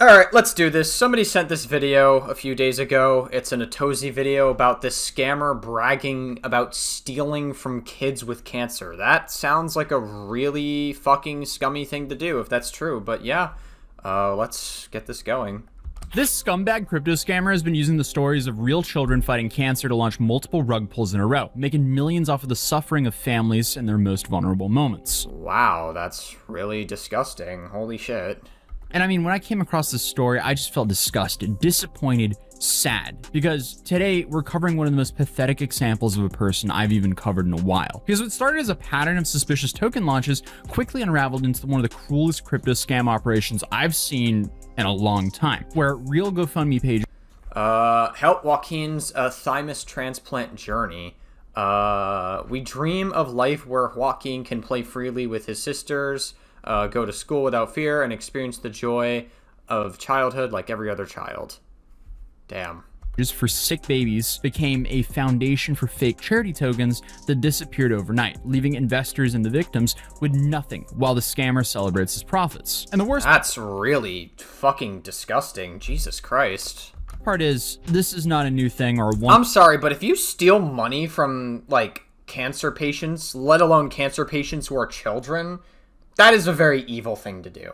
Alright, let's do this. Somebody sent this video a few days ago. It's an Atozi video about this scammer bragging about stealing from kids with cancer. That sounds like a really fucking scummy thing to do, if that's true. But yeah, let's get this going. This scumbag crypto scammer has been using the stories of real children fighting cancer to launch multiple rug pulls in a row, making millions off of the suffering of families in their most vulnerable moments. Wow, that's really disgusting. Holy shit. And I mean, when I came across this story, I just felt disgusted, disappointed, sad. Because today, we're covering one of the most pathetic examples of a person I've even covered in a while. Because what started as a pattern of suspicious token launches quickly unraveled into one of the cruelest crypto scam operations I've seen in a long time, where real GoFundMe pages help Joaquin's thymus transplant journey. We dream of life where Joaquin can play freely with his sisters, go to school without fear, and experience the joy of childhood like every other child. Damn. For sick babies became a foundation for fake charity tokens that disappeared overnight, leaving investors and the victims with nothing while the scammer celebrates his profits. And the worst That's really fucking disgusting. Jesus Christ. part is, this is not a new thing or one. I'm sorry, but if you steal money from, like, cancer patients, let alone cancer patients who are children, that is a very evil thing to do.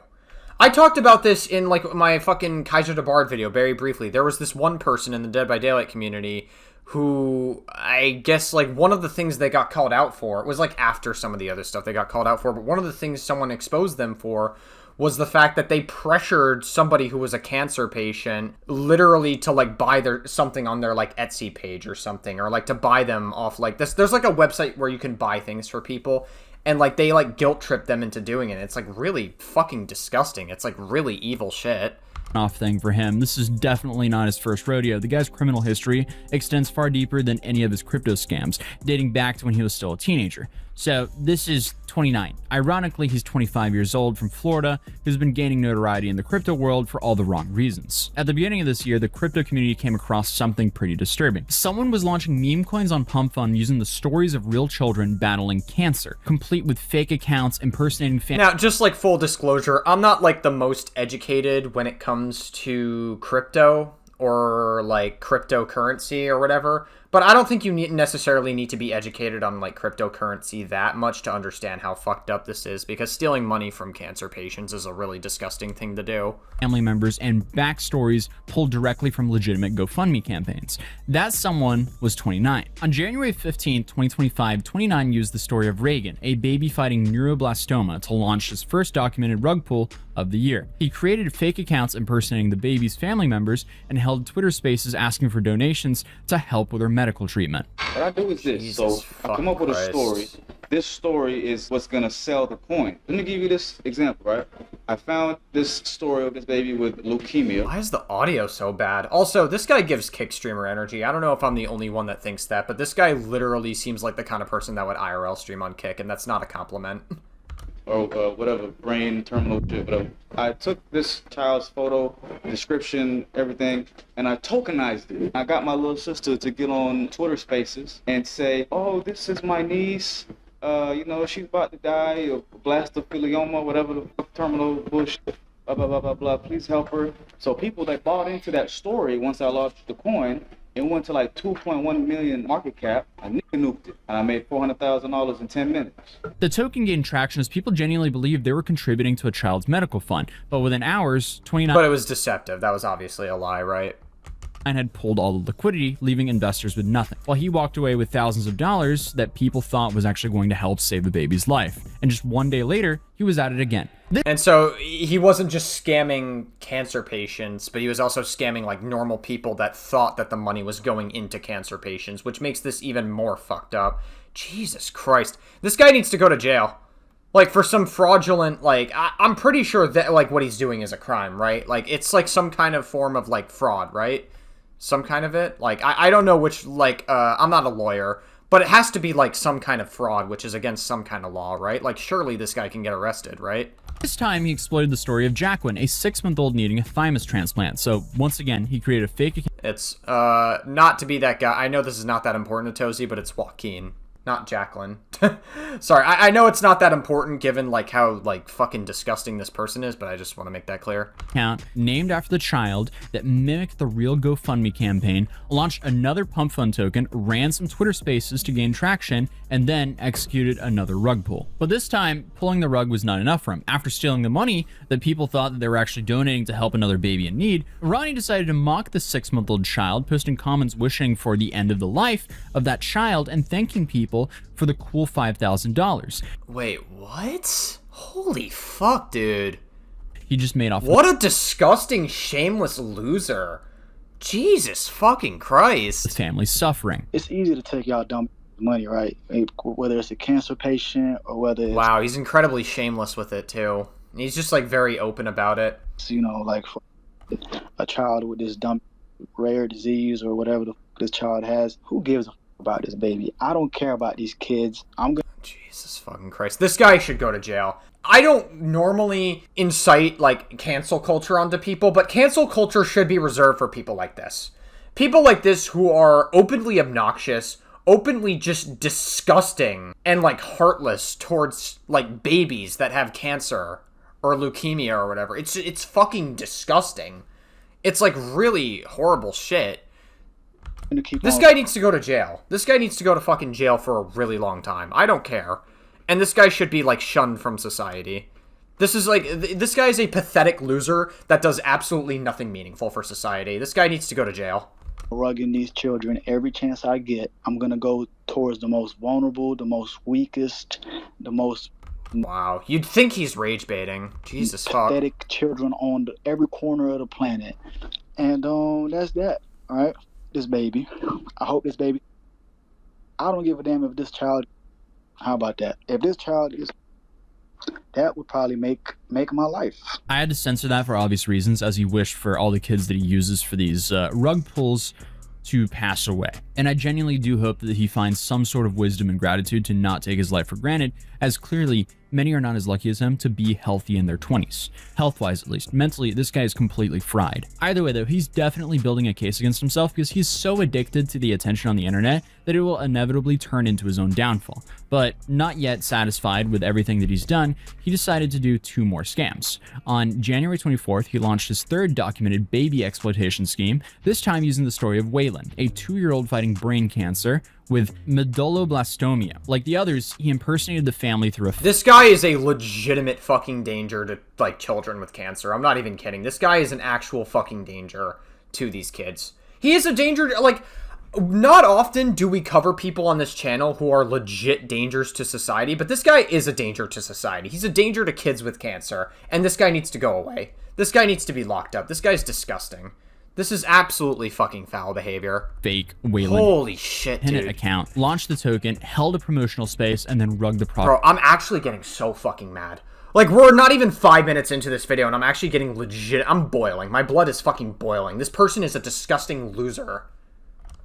I talked about this in, like, my fucking Kaiser de Bard video very briefly. There was this one person in the Dead by Daylight community who, I guess, like, one of the things they got called out for, it was, like, after some of the other stuff they got called out for, but one of the things someone exposed them for was the fact that they pressured somebody who was a cancer patient literally to, like, buy something on their, like, Etsy page or something, or, like, to buy them off, like, this. There's, like, a website where you can buy things for people, and, like, they, like, guilt-trip them into doing it. It's, like, really fucking disgusting. It's, like, really evil shit. Off thing for him. This is definitely not his first rodeo. The guy's criminal history extends far deeper than any of his crypto scams, dating back to when he was still a teenager. So this is 29. Ironically, he's 25 years old from Florida, who's been gaining notoriety in the crypto world for all the wrong reasons. At the beginning of this year, the crypto community came across something pretty disturbing. Someone was launching meme coins on Pump Fund using the stories of real children battling cancer, complete with fake accounts impersonating Now, just like full disclosure, I'm not like the most educated when it comes to crypto or like cryptocurrency or whatever, but I don't think you necessarily need to be educated on like cryptocurrency that much to understand how fucked up this is, because stealing money from cancer patients is a really disgusting thing to do. Family members and backstories pulled directly from legitimate GoFundMe campaigns. That someone was 29. On January 15, 2025, 29 used the story of Reagan, a baby fighting neuroblastoma, to launch his first documented rug pull of the year. He created fake accounts impersonating the baby's family members and held Twitter spaces asking for donations to help with her medical treatment. What I do is this. Jesus I come up with a Christ. story. This story is what's gonna sell the coin. Let me give you this example, right? I found this story of this baby with leukemia. Why is the audio so bad? Also, this guy gives Kick streamer energy. I don't know if I'm the only one that thinks that, but this guy literally seems like the kind of person that would IRL stream on Kick, and that's not a compliment. Or whatever, brain terminal shit, whatever. I took this child's photo, description, everything, and I tokenized it. I got my little sister to get on Twitter Spaces and say, "Oh, this is my niece. You know, she's about to die of blastophilioma, whatever the fuck, terminal bush, blah, blah, blah, blah, blah. Please help her." So people that bought into that story once I launched the coin, it went to like 2.1 million market cap. I nuked it, and I made $400,000 in 10 minutes. The token gained traction as people genuinely believed they were contributing to a child's medical fund, but within hours, 29 But it was deceptive. That was obviously a lie, right? had pulled all the liquidity, leaving investors with nothing, while he walked away with thousands of dollars that people thought was actually going to help save the baby's life. And just one day later, he was at it again. And so he wasn't just scamming cancer patients, but he was also scamming like normal people that thought that the money was going into cancer patients, which makes this even more fucked up. Jesus Christ. This guy needs to go to jail. Like, for some fraudulent, like, I'm pretty sure that, like, what he's doing is a crime, right? Like, it's, like, some kind of form of, like, fraud, right? Some kind of it? Like, I don't know which, like, I'm not a lawyer, but it has to be, like, some kind of fraud, which is against some kind of law, right? Like, surely this guy can get arrested, right? This time, he exploited the story of Jacqueline, a 6-month-old needing a thymus transplant. So, once again, he created a fake account. It's, not to be that guy. I know this is not that important to Tozy, but it's Joaquin. not Jacqueline. Sorry, I know it's not that important given like how like fucking disgusting this person is, but I just want to make that clear. Account named after the child that mimicked the real GoFundMe campaign, launched another pump fund token, ran some Twitter spaces to gain traction, and then executed another rug pull. But this time, pulling the rug was not enough for him. After stealing the money that people thought that they were actually donating to help another baby in need, Ronnie decided to mock the 6-month-old child, posting comments wishing for the end of the life of that child and thanking people for the cool $5,000. Wait, what? Holy fuck, dude. He just made off. What a disgusting, shameless loser. Jesus fucking Christ. The family's suffering. It's easy to take y'all dumb money, right? Whether it's a cancer patient or whether it's, wow, he's incredibly shameless with it too. He's just like very open about it. you know, like for a child with this dumb rare disease or whatever this child has. Who gives a about this baby? I don't care about these kids. Jesus fucking Christ. This guy should go to jail. I don't normally incite like cancel culture onto people, but cancel culture should be reserved for people like this. People like this who are openly obnoxious, openly just disgusting, and like heartless towards like babies that have cancer or leukemia or whatever. It's fucking disgusting. It's like really horrible shit. This guy needs to go to jail. This guy needs to go to fucking jail for a really long time. I don't care. And this guy should be like shunned from society. This guy is a pathetic loser that does absolutely nothing meaningful for society. This guy needs to go to jail. Rugging these children every chance I get. I'm gonna go towards the most vulnerable, the most weakest, the most wow. You'd think he's rage baiting. Jesus fuck. Pathetic children on every corner of the planet. And that's that. All right. This baby. I hope this baby. I don't give a damn if this child. How about that? If this child is, that would probably make my life. I had to censor that for obvious reasons, as he wished for all the kids that he uses for these rug pulls to pass away. And I genuinely do hope that he finds some sort of wisdom and gratitude to not take his life for granted, as clearly many are not as lucky as him to be healthy in their 20s. Health-wise, at least. Mentally, this guy is completely fried. Either way, though, he's definitely building a case against himself because he's so addicted to the attention on the internet that it will inevitably turn into his own downfall. But not yet satisfied with everything that he's done, he decided to do 2 more scams. On January 24th, he launched his 3rd documented baby exploitation scheme, this time using the story of Waylon, a 2-year-old fighting brain cancer with medulloblastomia. Like the others, he impersonated the family through a... This guy is a legitimate fucking danger to, like, children with cancer. I'm not even kidding. This guy is an actual fucking danger to these kids. He is a danger, like... Not often do we cover people on this channel who are legit dangers to society, but this guy is a danger to society. He's a danger to kids with cancer, and this guy needs to go away. This guy needs to be locked up. This guy's disgusting. This is absolutely fucking foul behavior. Fake Waylon. Holy shit, dude. Account, launched the token, held a promotional space, and then rugged the product. Bro, I'm actually getting so fucking mad. Like, we're not even 5 minutes into this video, and I'm actually getting legit... I'm boiling. My blood is fucking boiling. This person is a disgusting loser.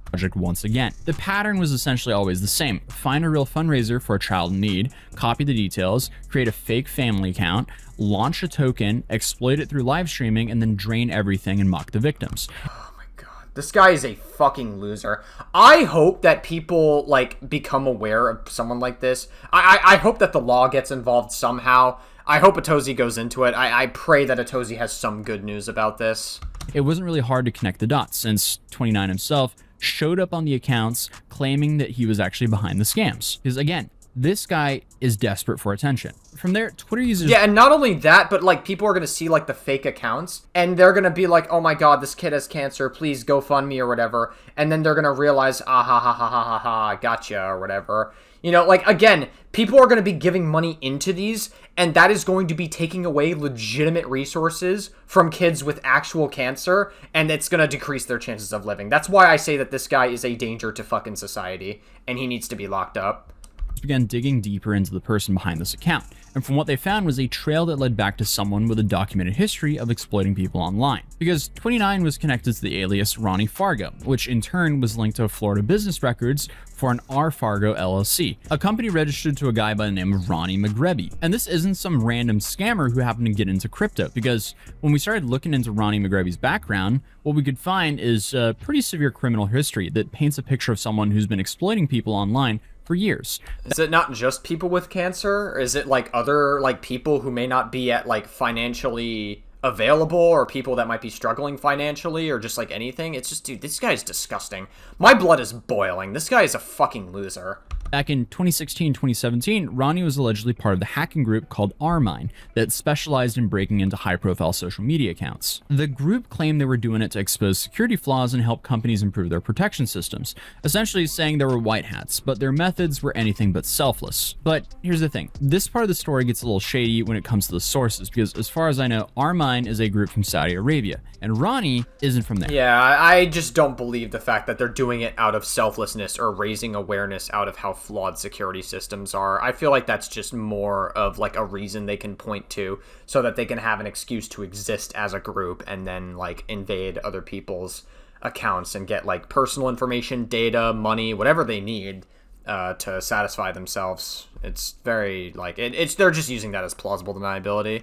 Project once again. The pattern was essentially always the same. Find a real fundraiser for a child in need, copy the details, create a fake family account, launch a token, exploit it through live streaming, and then drain everything and mock the victims. Oh my god. This guy is a fucking loser. I hope that people, like, become aware of someone like this. I hope that the law gets involved somehow. I hope Atozi goes into it. I pray that Atozi has some good news about this. It wasn't really hard to connect the dots, since 29 himself showed up on the accounts claiming that he was actually behind the scams. Because again, this guy is desperate for attention. From there, Twitter users... Yeah, and not only that, but like people are going to see like the fake accounts and they're going to be like, oh my god, this kid has cancer, please go fund me or whatever. And then they're going to realize, ah ha ha ha ha ha ha, gotcha or whatever. You know, like, again, people are going to be giving money into these, and that is going to be taking away legitimate resources from kids with actual cancer, and it's going to decrease their chances of living. That's why I say that this guy is a danger to fucking society, and he needs to be locked up. Began digging deeper into the person behind this account, and from what they found was a trail that led back to someone with a documented history of exploiting people online. Because 29 was connected to the alias Ronnie Fargo, which in turn was linked to Florida business records for an R Fargo LLC, a company registered to a guy by the name of Ronnie Magrehbi. And this isn't some random scammer who happened to get into crypto, because when we started looking into Ronnie Magrehbi's background, what we could find is a pretty severe criminal history that paints a picture of someone who's been exploiting people online for years. Is it not just people with cancer? Or is it like other like people who may not be at like financially available, or people that might be struggling financially, or just like anything? It's just, dude, this guy's disgusting. My blood is boiling. This guy is a fucking loser. Back in 2016-2017, Ronnie was allegedly part of the hacking group called Armine that specialized in breaking into high-profile social media accounts. The group claimed they were doing it to expose security flaws and help companies improve their protection systems, essentially saying they were white hats, but their methods were anything but selfless. But here's the thing, this part of the story gets a little shady when it comes to the sources, because as far as I know, Armine is a group from Saudi Arabia, and Ronnie isn't from there. Yeah, I just don't believe the fact that they're doing it out of selflessness or raising awareness out of how flawed security systems are. I feel like that's just more of like a reason they can point to so that they can have an excuse to exist as a group and then like invade other people's accounts and get like personal information, data, money, whatever they need to satisfy themselves. It's very like it's they're just using that as plausible deniability.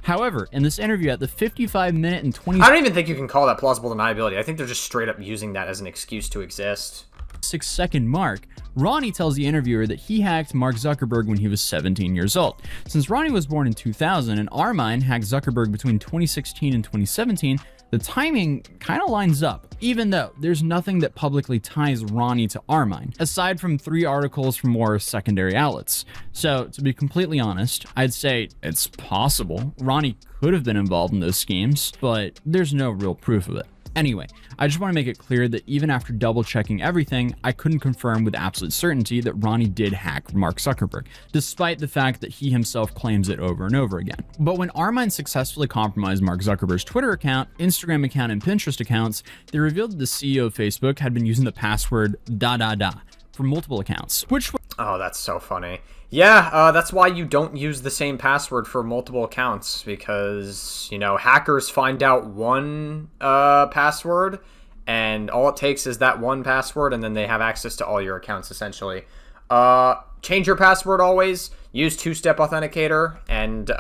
However, in this interview at the 55-minute and 20... I don't even think you can call that plausible deniability. I think they're just straight up using that as an excuse to exist. 6-second mark, Ronnie tells the interviewer that he hacked Mark Zuckerberg when he was 17 years old. Since Ronnie was born in 2000 and Armine hacked Zuckerberg between 2016 and 2017, the timing kind of lines up, even though there's nothing that publicly ties Ronnie to Armine, aside from 3 articles from more secondary outlets. So, to be completely honest, I'd say it's possible Ronnie could have been involved in those schemes, but there's no real proof of it. Anyway, I just want to make it clear that even after double checking everything, I couldn't confirm with absolute certainty that Ronnie did hack Mark Zuckerberg, despite the fact that he himself claims it over and over again. But when Armine successfully compromised Mark Zuckerberg's Twitter account, Instagram account, and Pinterest accounts, they revealed that the CEO of Facebook had been using the password for multiple accounts, which was... Oh, that's so funny. Yeah, that's why you don't use the same password for multiple accounts, because, you know, hackers find out one password, and all it takes is that one password, and then they have access to all your accounts, essentially. Change your password always, use two-step authenticator, and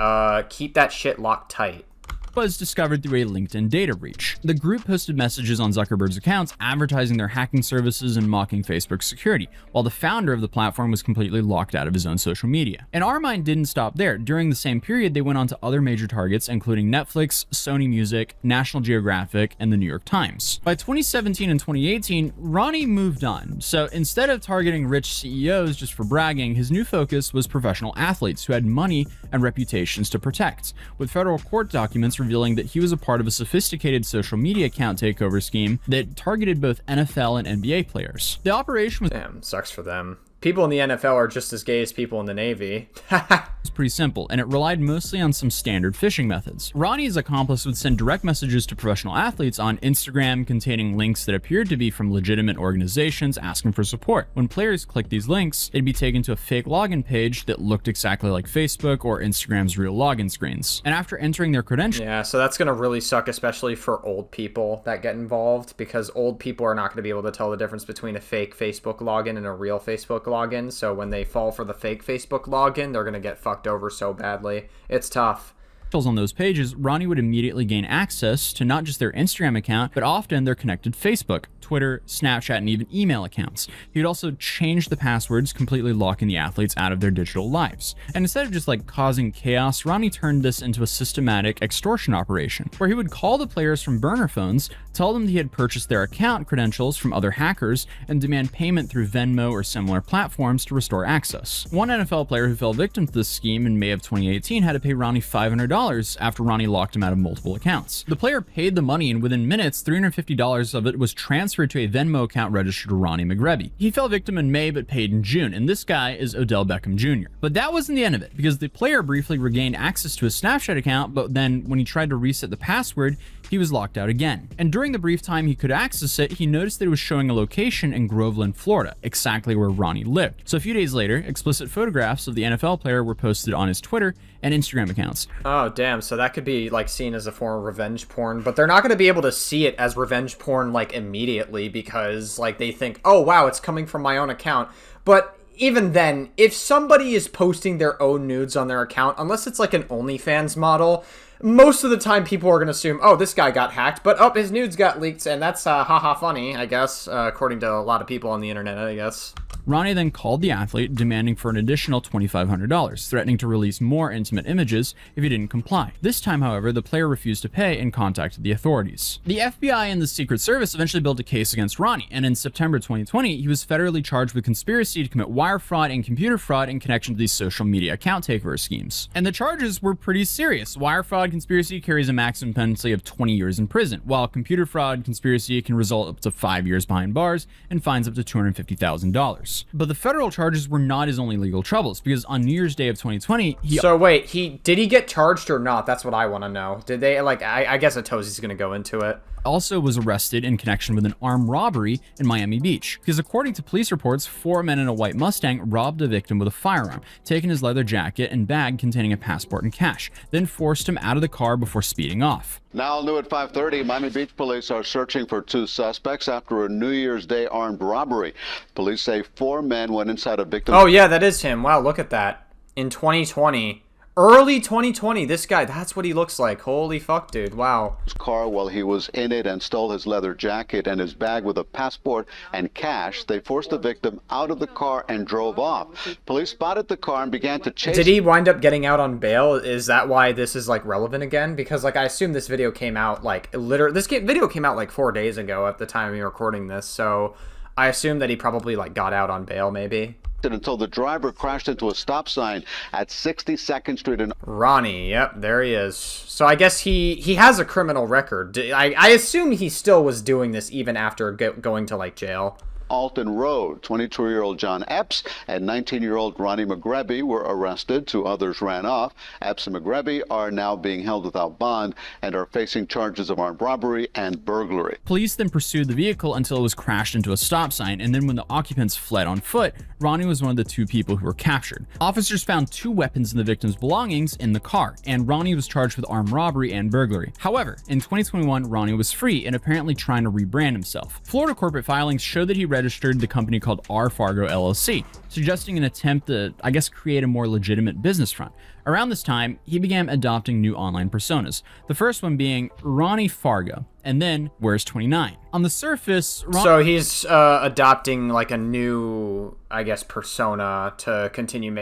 keep that shit locked tight. Was discovered through a LinkedIn data breach. The group posted messages on Zuckerberg's accounts advertising their hacking services and mocking Facebook's security, while the founder of the platform was completely locked out of his own social media. And Armine didn't stop there. During the same period, they went on to other major targets, including Netflix, Sony Music, National Geographic, and the New York Times. By 2017 and 2018, Ronnie moved on. So instead of targeting rich CEOs just for bragging, his new focus was professional athletes who had money and reputations to protect, with federal court documents revealing that he was a part of a sophisticated social media account takeover scheme that targeted both NFL and NBA players. The operation was... Damn, sucks for them. People in the NFL are just as gay as people in the Navy. It's pretty simple, and it relied mostly on some standard phishing methods. Ronnie's accomplice would send direct messages to professional athletes on Instagram containing links that appeared to be from legitimate organizations asking for support. When players clicked these links, they'd be taken to a fake login page that looked exactly like Facebook or Instagram's real login screens. And after entering their credentials... Yeah, so that's going to really suck, especially for old people that get involved, because old people are not going to be able to tell the difference between a fake Facebook login and a real Facebook login. So when they fall for the fake Facebook login, they're going to get fucked over so badly. It's tough. On those pages, Ronnie would immediately gain access to not just their Instagram account, but often their connected Facebook, Twitter, Snapchat, and even email accounts. He would also change the passwords, completely locking the athletes out of their digital lives. And instead of just like causing chaos, Ronnie turned this into a systematic extortion operation, where he would call the players from burner phones, tell them that he had purchased their account credentials from other hackers, and demand payment through Venmo or similar platforms to restore access. One NFL player who fell victim to this scheme in May of 2018 had to pay Ronnie $500 after Ronnie locked him out of multiple accounts. The player paid the money, and within minutes, $350 of it was transferred to a Venmo account registered to Ronnie Magrehbi. He fell victim in May but paid in June, and this guy is Odell Beckham Jr. But that wasn't the end of it, because the player briefly regained access to his Snapchat account, but then when he tried to reset the password, he was locked out again. And during the brief time he could access it, he noticed that it was showing a location in Groveland, Florida, exactly where Ronnie lived. So a few days later, explicit photographs of the NFL player were posted on his Twitter and Instagram accounts. Oh, damn. So that could be like seen as a form of revenge porn, but they're not going to be able to see it as revenge porn like immediately, because like they think, oh wow, it's coming from my own account. But even then, if somebody is posting their own nudes on their account, unless it's like an OnlyFans model, most of the time people are going to assume, oh, this guy got hacked, but oh, his nudes got leaked, and that's haha funny, I guess, according to a lot of people on the internet, I guess. Ronnie then called the athlete, demanding for an additional $2,500, threatening to release more intimate images if he didn't comply. This time, however, the player refused to pay and contacted the authorities. The FBI and the Secret Service eventually built a case against Ronnie, and in September 2020, he was federally charged with conspiracy to commit wire fraud and computer fraud in connection to these social media account takeover schemes. And the charges were pretty serious. Wire fraud conspiracy carries a maximum penalty of 20 years in prison, while computer fraud conspiracy can result up to 5 years behind bars and fines up to $250,000. But the federal charges were not his only legal troubles, because on New Year's Day of 2020, So wait, did he get charged or not? That's what I want to know. Did they, like, I guess Atosi's gonna go into it. also was arrested in connection with an armed robbery in Miami Beach, because according to police reports, 4 men in a white Mustang robbed a victim with a firearm, taking his leather jacket and bag containing a passport and cash, then forced him out of the car before speeding off. Now new at 5:30, Miami Beach police are searching for 2 suspects after a New Year's Day armed robbery. Police say 4 men went inside a victim's... Oh yeah, that is him. Wow, look at that. In 2020. Early 2020, this guy, that's what he looks like. Holy fuck, dude. Wow. car while he was in it and stole his leather jacket and his bag with a passport and cash. They forced the victim out of the car and drove off. Police spotted the car and began to chase. Did he wind up getting out on bail? Is that why this is like relevant again? Because like I assume this video came out like video came out like 4 days ago at the time we were recording this. So I assume that he probably like got out on bail maybe. Until the driver crashed into a stop sign at 62nd Street in Ronnie, yep, there he is. So I guess he has a criminal record. I assume he still was doing this even after going to like jail. Alton Road. 22-year-old John Epps and 19-year-old Ronnie Magrehbi were arrested. 2 others ran off. Epps and Magrehbi are now being held without bond and are facing charges of armed robbery and burglary. Police then pursued the vehicle until it was crashed into a stop sign, and then when the occupants fled on foot, Ronnie was one of the 2 people who were captured. Officers found 2 weapons in the victim's belongings in the car, and Ronnie was charged with armed robbery and burglary. However, in 2021, Ronnie was free and apparently trying to rebrand himself. Florida corporate filings show that he registered the company called R. Fargo LLC, suggesting an attempt to, I guess, create a more legitimate business front. Around this time, he began adopting new online personas, the first one being Ronnie Fargo, and then Where's 29. On the surface, So he's adopting like a new, I guess, persona to continue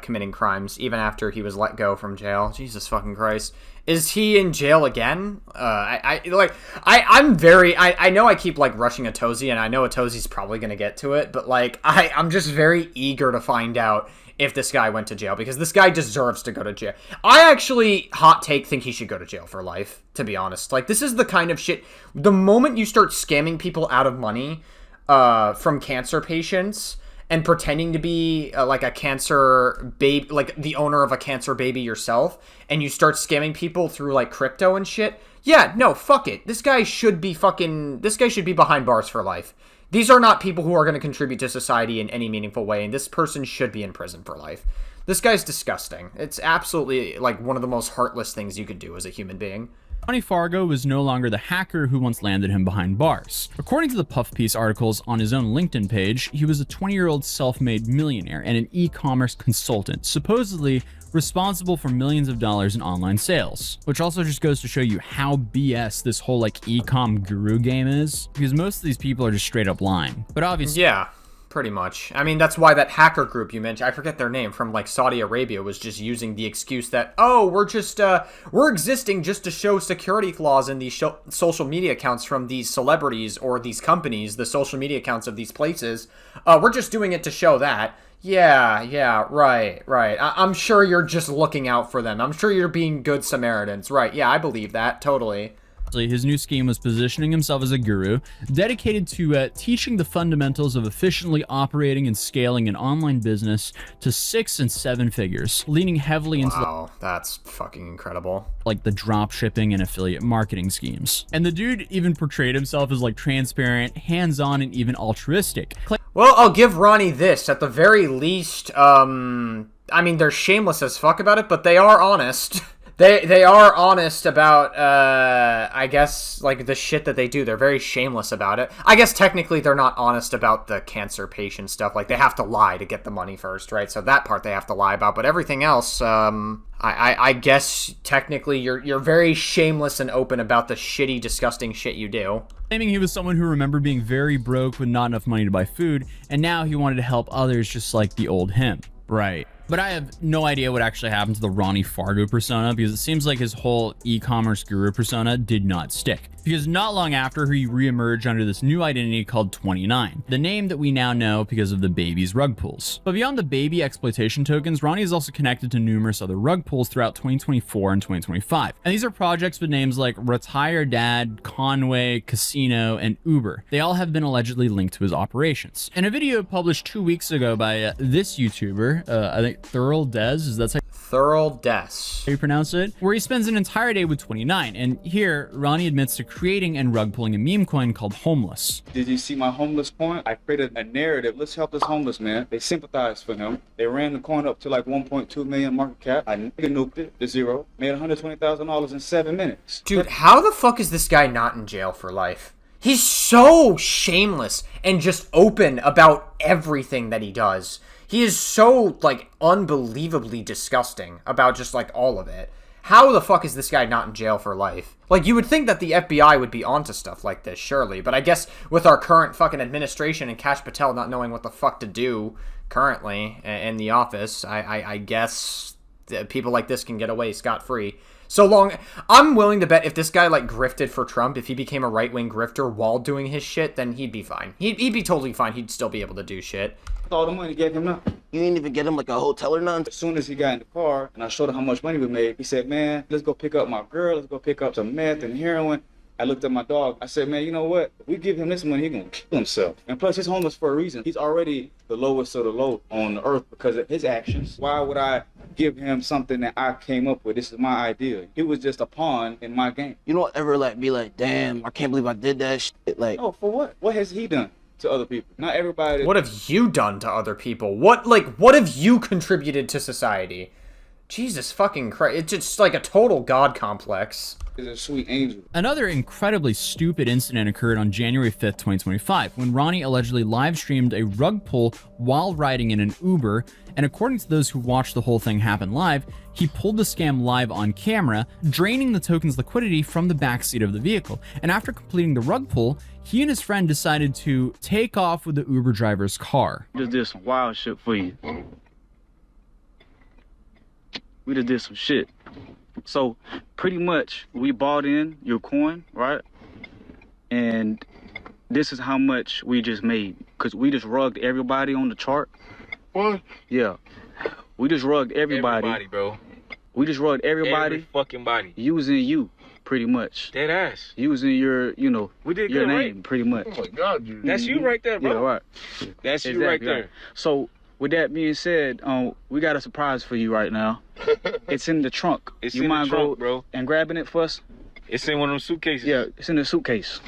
committing crimes even after he was let go from jail. Jesus fucking Christ. Is he in jail again? I know I keep like rushing Atosi, and I know Atosi's probably gonna get to it, but like I'm just very eager to find out if this guy went to jail, because this guy deserves to go to jail. I actually, hot take, think he should go to jail for life, to be honest. Like, this is the kind of shit, the moment you start scamming people out of money from cancer patients and pretending to be like a cancer baby, like the owner of a cancer baby yourself, and you start scamming people through like crypto and shit, yeah, no, fuck it. This guy should be behind bars for life. These are not people who are going to contribute to society in any meaningful way, and this person should be in prison for life. This guy's disgusting. It's absolutely, like, one of the most heartless things you could do as a human being. Ronnie Fargo was no longer the hacker who once landed him behind bars. According to the Puff Piece articles on his own LinkedIn page, he was a 20-year-old self-made millionaire and an e-commerce consultant, supposedly responsible for millions of dollars in online sales, which also just goes to show you how BS this whole like e-com guru game is, because most of these people are just straight up lying. But obviously, yeah, pretty much. I mean, that's why that hacker group you mentioned, I forget their name, from like Saudi Arabia, was just using the excuse that, oh, we're existing just to show security flaws in these social media accounts from these celebrities or these companies, the social media accounts of these places. We're just doing it to show that. Yeah, right. I'm sure you're just looking out for them. I'm sure you're being good Samaritans. Right, yeah, I believe that, totally. his new scheme was positioning himself as a guru, dedicated to teaching the fundamentals of efficiently operating and scaling an online business to 6 and 7 figures, leaning heavily into wow, that's fucking incredible. Like the drop shipping and affiliate marketing schemes. And the dude even portrayed himself as like transparent, hands-on, and even altruistic. Well, I'll give Ronnie this. At the very least, I mean, they're shameless as fuck about it, but they are honest. They are honest about, I guess, like, the shit that they do. They're very shameless about it. I guess technically they're not honest about the cancer patient stuff. Like, they have to lie to get the money first, right? So that part they have to lie about. But everything else, I guess technically you're very shameless and open about the shitty, disgusting shit you do. Claiming he was someone who remembered being very broke with not enough money to buy food, and now he wanted to help others just like the old him. Right. But I have no idea what actually happened to the Ronnie Fargo persona, because it seems like his whole e-commerce guru persona did not stick. Because not long after, he reemerged under this new identity called 29, the name that we now know because of the baby's rug pulls. But beyond the baby exploitation tokens, Ronnie is also connected to numerous other rug pulls throughout 2024 and 2025. And these are projects with names like Retire Dad, Conway, Casino, and Uber. They all have been allegedly linked to his operations. In a video published 2 weeks ago by this YouTuber, I think Thurl Des, is that Thurl Des, how you pronounce it? Where he spends an entire day with 29, and here Ronnie admits to creating and rug pulling a meme coin called Homeless. Did you see my homeless coin? I created a narrative. Let's help this homeless man. They sympathized for him. They ran the coin up to like 1.2 million market cap. I nuked it to zero. Made $120,000 in 7 minutes. Dude, how the fuck is this guy not in jail for life? He's so shameless and just open about everything that he does. He is so, like, unbelievably disgusting about just, like, all of it. How the fuck is this guy not in jail for life? Like, you would think that the FBI would be onto stuff like this, surely. But I guess with our current fucking administration and Kash Patel not knowing what the fuck to do currently in the office, I guess people like this can get away scot-free. So long, I'm willing to bet if this guy, like, grifted for Trump, if he became a right-wing grifter while doing his shit, then he'd be fine. He'd be totally fine. He'd still be able to do shit. All the money gave him now. You didn't even get him like a hotel or none? As soon as he got in the car and I showed him how much money we made, he said, man, let's go pick up my girl. Let's go pick up some meth and heroin. I looked at my dog. I said, man, you know what? If we give him this money, he's going to kill himself. And plus, he's homeless for a reason. He's already the lowest of the low on the earth because of his actions. Why would I give him something that I came up with? This is my idea. He was just a pawn in my game. You don't ever like be like, damn, I can't believe I did that shit. Like, oh, for what? What has he done to other people? Not everybody. What have you done to other people? What have you contributed to society? Jesus fucking Christ. It's just like a total God complex. Is a sweet angel. Another incredibly stupid incident occurred on January 5th, 2025, when Ronnie allegedly live-streamed a rug pull while riding in an Uber, and according to those who watched the whole thing happen live, he pulled the scam live on camera, draining the token's liquidity from the backseat of the vehicle. And after completing the rug pull, he and his friend decided to take off with the Uber driver's car. We just did some wild shit for you. We just did some shit. So pretty much we bought in your coin, right? And this is how much we just made. Cause we just rugged everybody on the chart. What? Yeah. We just rugged everybody. Everybody, bro. We just rugged everybody. Every fucking body. Using you, pretty much. Dead ass. Using your, you know, We did your good, name, right? pretty much. Oh my God, dude. That's you right there, bro. Yeah, right. That's you Exactly right there. So with that being said, we got a surprise for you right now. It's in the trunk. It's you in mind the trunk, go bro. and grabbing it for us? It's in one of them suitcases. Yeah, it's in the suitcase.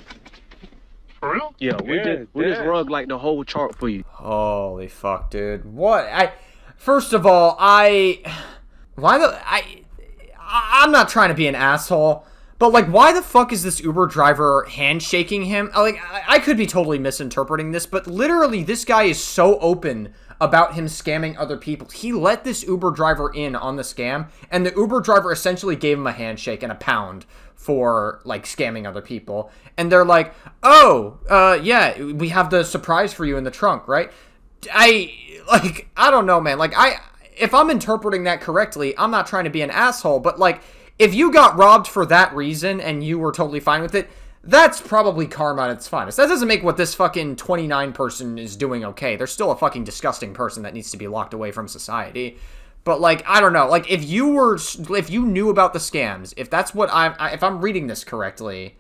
For real? Yeah, we just yeah. rugged like the whole chart for you. Holy fuck, dude. What? First of all, I'm not trying to be an asshole, but, like, why the fuck is this Uber driver handshaking him? Like, I could be totally misinterpreting this, but literally this guy is so open about him scamming other people. He let this Uber driver in on the scam, and the Uber driver essentially gave him a handshake and a pound for, like, scamming other people. And they're like, oh, yeah, we have the surprise for you in the trunk, right? I don't know, man. Like, if I'm interpreting that correctly, I'm not trying to be an asshole, but, like, if you got robbed for that reason and you were totally fine with it, that's probably karma at its finest. That doesn't make what this fucking 29 person is doing okay. They're still a fucking disgusting person that needs to be locked away from society. But, like, I don't know. Like, if you knew about the scams, if that's what if I'm reading this correctly,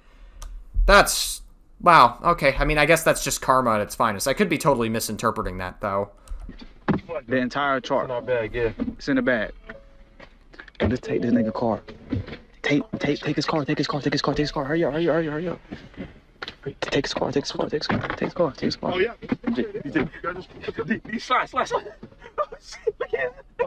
that's, wow, okay. I mean, I guess that's just karma at its finest. I could be totally misinterpreting that, though. The entire chart. It's in our bag, yeah. It's in the bag. Let's take this nigga car. Take his car. Take his car. Hurry up. Take his car. Oh, yeah. Slide. Oh, shit, look at it.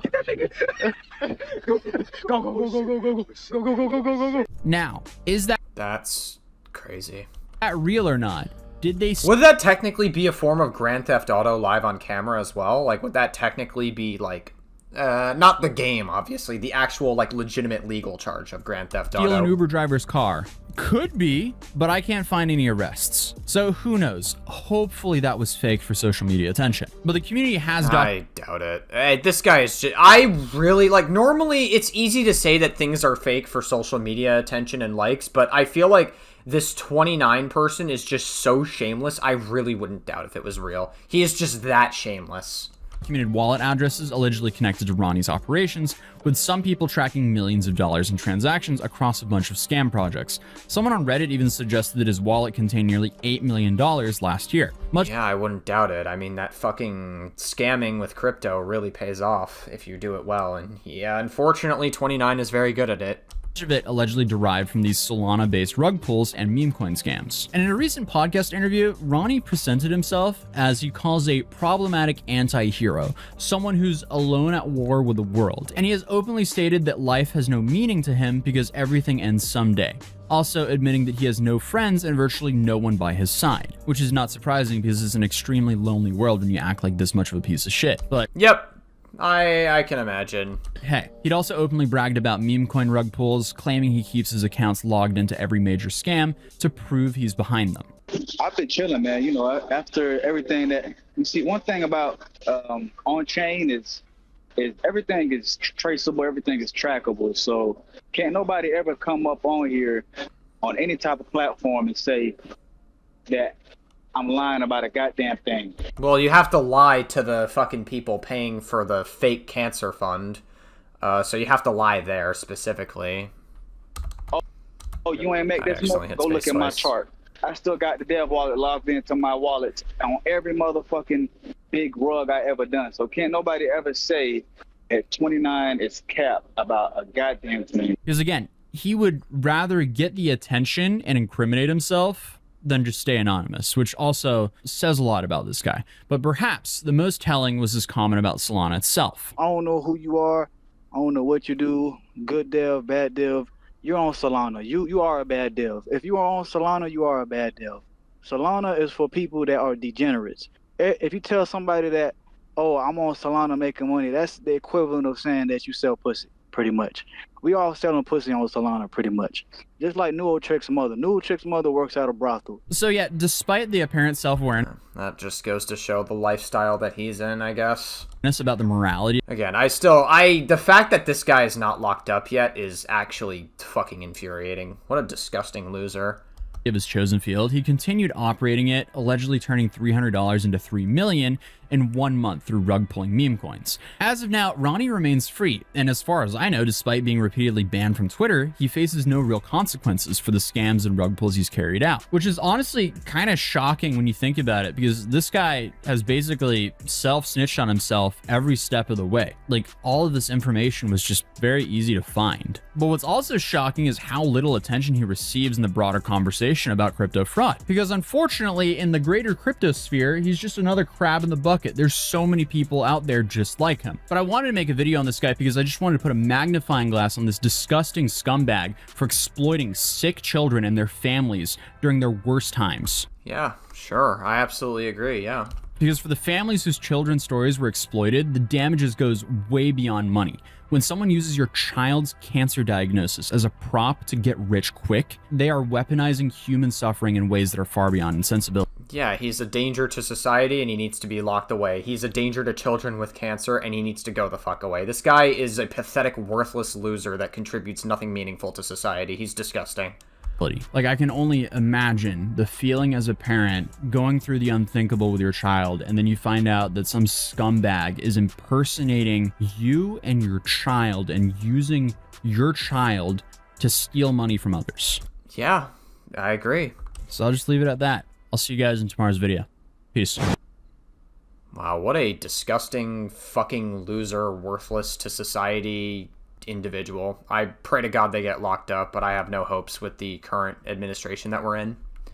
Now, is That's crazy. that real or not? Did they Would that technically be a form of Grand Theft Auto live on camera as well? Like, would that technically be, like, not the game, obviously, the actual, like, legitimate legal charge of Grand Theft Auto? steal an Uber driver's car? Could be, but I can't find any arrests. So who knows? Hopefully that was fake for social media attention. But the community has I doubt it. Hey, this guy is just... I really, like, normally it's easy to say that things are fake for social media attention and likes, but I feel like this 29 person is just so shameless, I really wouldn't doubt if it was real. He is just that shameless. documented wallet addresses allegedly connected to Ronnie's operations, with some people tracking millions of dollars in transactions across a bunch of scam projects. Someone on Reddit even suggested that his wallet contained nearly $8 million last year. Yeah, I wouldn't doubt it. I mean, that fucking scamming with crypto really pays off if you do it well. And yeah, unfortunately, 29 is very good at it. Much of it allegedly derived from these Solana-based rug pulls and meme coin scams. And in a recent podcast interview, Ronnie presented himself as he calls a problematic anti-hero, someone who's alone at war with the world. And he has openly stated that life has no meaning to him because everything ends someday. Also admitting that he has no friends and virtually no one by his side, which is not surprising because it's an extremely lonely world when you act like this much of a piece of shit. But yep. I can imagine. Hey, he'd also openly bragged about meme coin rug pulls, claiming he keeps his accounts logged into every major scam to prove he's behind them. I've been chilling, man. You know, after everything that you see, one thing about on chain is everything is traceable, everything is trackable. So can't nobody ever come up on here on any type of platform and say that I'm lying about a goddamn thing. Well, you have to lie to the fucking people paying for the fake cancer fund. So you have to lie there specifically. Oh, you ain't make this more? Go look at my chart. I still got the dev wallet logged into my wallet on every motherfucking big rug I ever done. So can't nobody ever say at 29 it's cap about a goddamn thing. Because again, he would rather get the attention and incriminate himself than just stay anonymous, which also says a lot about this guy. But perhaps the most telling was his comment about Solana itself. I don't know who you are. I don't know what you do. Good dev, bad dev. You're on Solana. You are a bad dev. If you are on Solana, you are a bad dev. Solana is for people that are degenerates. If you tell somebody that, oh, I'm on Solana making money, that's the equivalent of saying that you sell pussy, pretty much. We all selling pussy on Solana, pretty much. Just like Newell Trick's mother. Newell Trick's mother works at a brothel. So yeah, despite the apparent self-awareness, that just goes to show the lifestyle that he's in, I guess. About the morality. Again, the fact that this guy is not locked up yet is actually fucking infuriating. What a disgusting loser. Of his chosen field, he continued operating it, allegedly turning $300 into $3 million in 1 month through rug pulling meme coins. As of now, Ronnie remains free, and as far as I know, despite being repeatedly banned from Twitter, he faces no real consequences for the scams and rug pulls he's carried out, which is honestly kind of shocking when you think about it, because this guy has basically self-snitched on himself every step of the way. Like, all of this information was just very easy to find. But what's also shocking is how little attention he receives in the broader conversation about crypto fraud, because unfortunately in the greater crypto sphere, he's just another crab in the bucket. There's so many people out there just like him. But I wanted to make a video on this guy because I just wanted to put a magnifying glass on this disgusting scumbag for exploiting sick children and their families during their worst times. Yeah, sure. I absolutely agree, yeah. Because for the families whose children's stories were exploited, the damages goes way beyond money. When someone uses your child's cancer diagnosis as a prop to get rich quick, they are weaponizing human suffering in ways that are far beyond insensibility. Yeah, he's a danger to society and he needs to be locked away. He's a danger to children with cancer and he needs to go the fuck away. This guy is a pathetic, worthless loser that contributes nothing meaningful to society. He's disgusting. Like, I can only imagine the feeling as a parent going through the unthinkable with your child, and then you find out that some scumbag is impersonating you and your child and using your child to steal money from others. Yeah, I agree. So I'll just leave it at that. I'll see you guys in tomorrow's video. Peace. Wow, what a disgusting fucking loser, worthless to society individual. I pray to God they get locked up, but I have no hopes with the current administration that we're in.